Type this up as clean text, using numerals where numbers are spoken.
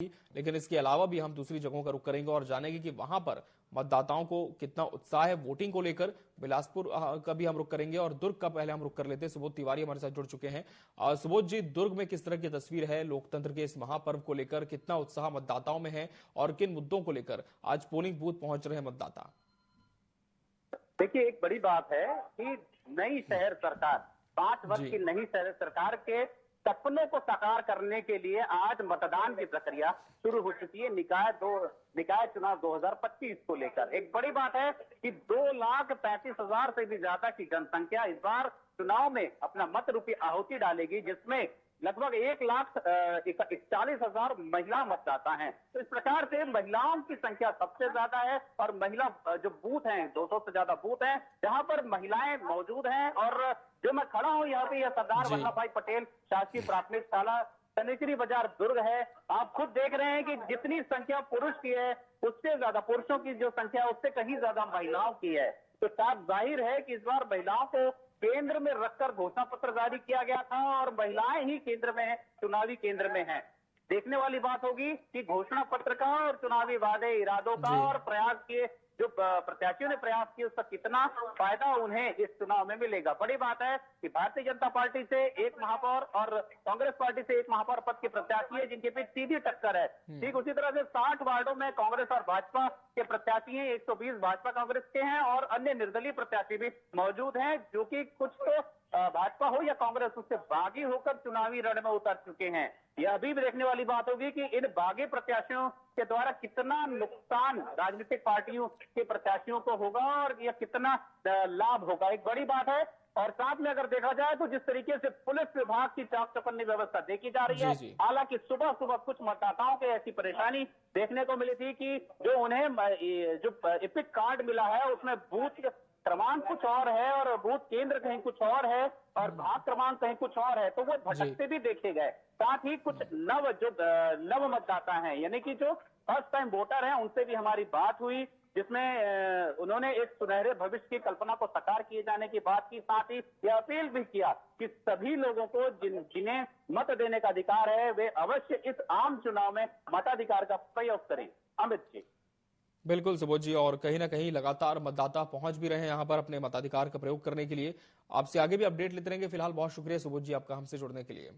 लेकिन इसके अलावा भी हम दूसरी जगहों का रुख करेंगे और जानेंगे कि वहां पर मतदाताओं को कितना उत्साह है वोटिंग को लेकर। बिलासपुर का भी हम रुख करेंगे और दुर्ग का पहले हम रुख कर लेते हैं। सुबोध तिवारी हमारे साथ जुड़ चुके हैं। सुबोध जी, दुर्ग में किस तरह की तस्वीर है लोकतंत्र के इस महापर्व को लेकर? कितना उत्साह मतदाताओं में है और किन मुद्दों को लेकर आज पोलिंग बूथ पहुंच रहे हैं मतदाता? देखिए, एक बड़ी बात है कि नई शहर सरकार, 5 वर्ष की नई शहर सरकार के सपनों को साकार करने के लिए आज मतदान की प्रक्रिया शुरू हो चुकी है। निकाय चुनाव 2025 को लेकर एक बड़ी बात है कि 2,35,000 से भी ज्यादा की जनसंख्या इस बार चुनाव में अपना मत रूपी आहुति डालेगी, जिसमें लगभग 1,41,000 महिला मतदाता हैं। तो इस प्रकार से महिलाओं की संख्या सबसे ज्यादा है और महिला जो बूथ हैं, 200 से ज्यादा बूथ हैं जहां पर महिलाएं मौजूद हैं। और जो मैं खड़ा हूं यहाँ पे, यह सरदार वल्लभ भाई पटेल शासकीय प्राथमिक शाला शनिचरी बाजार दुर्ग है। आप खुद देख रहे हैं कि जितनी संख्या पुरुष की है उससे ज्यादा, पुरुषों की जो संख्या उससे कहीं ज्यादा महिलाओं की है। तो साफ जाहिर है कि इस बार महिलाओं को केंद्र में रखकर घोषणा पत्र जारी किया गया था और महिलाएं ही केंद्र में है, चुनावी केंद्र में है। देखने वाली बात होगी कि घोषणा पत्र का और चुनावी वादे इरादों का और प्रयास किए जो प्रत्याशियों ने प्रयास किए उसका कितना फायदा उन्हें इस चुनाव में मिलेगा। बड़ी बात है कि भारतीय जनता पार्टी से एक महापौर और कांग्रेस पार्टी से एक महापौर पद के प्रत्याशी है जिनके बीच सीधी टक्कर है। ठीक उसी तरह से 60 वार्डों में कांग्रेस और भाजपा के प्रत्याशी हैं, 120 भाजपा कांग्रेस के हैं और अन्य निर्दलीय प्रत्याशी भी मौजूद हैं, जो कि कुछ तो भाजपा हो या कांग्रेस उससे बागी होकर चुनावी रण में उतर चुके हैं। यह अभी भी देखने वाली बात होगी कि इन बागी प्रत्याशियों के द्वारा कितना नुकसान राजनीतिक पार्टियों के प्रत्याशियों को होगा और यह कितना लाभ होगा, एक बड़ी बात है। और साथ में अगर देखा जाए तो जिस तरीके से पुलिस विभाग की चाक चौबंदी व्यवस्था देखी जा रही है, हालांकि सुबह सुबह कुछ मतदाताओं को ऐसी परेशानी देखने को मिली थी कि जो उन्हें जो एपिक कार्ड मिला है उसमें बूथ क्रमांक कुछ और है और बूथ केंद्र कहीं कुछ और है और भाग क्रमांक कहीं कुछ और है, तो वो भटकते भी देखे गए। साथ ही कुछ नव मतदाता हैं, यानी कि जो फर्स्ट टाइम वोटर हैं, उनसे भी हमारी बात हुई जिसमें उन्होंने एक सुनहरे भविष्य की कल्पना को साकार किए जाने की बात की। साथ ही यह अपील भी किया कि सभी लोगों को जिन्हें मत देने का अधिकार है वे अवश्य इस आम चुनाव में मताधिकार का प्रयोग करें। अमित जी। बिल्कुल सुबोध जी, और कहीं ना कहीं लगातार मतदाता पहुंच भी रहे हैं यहां पर अपने मताधिकार का प्रयोग करने के लिए। आपसे आगे भी अपडेट लेते रहेंगे। फिलहाल बहुत शुक्रिया सुबोध जी आपका हमसे जुड़ने के लिए।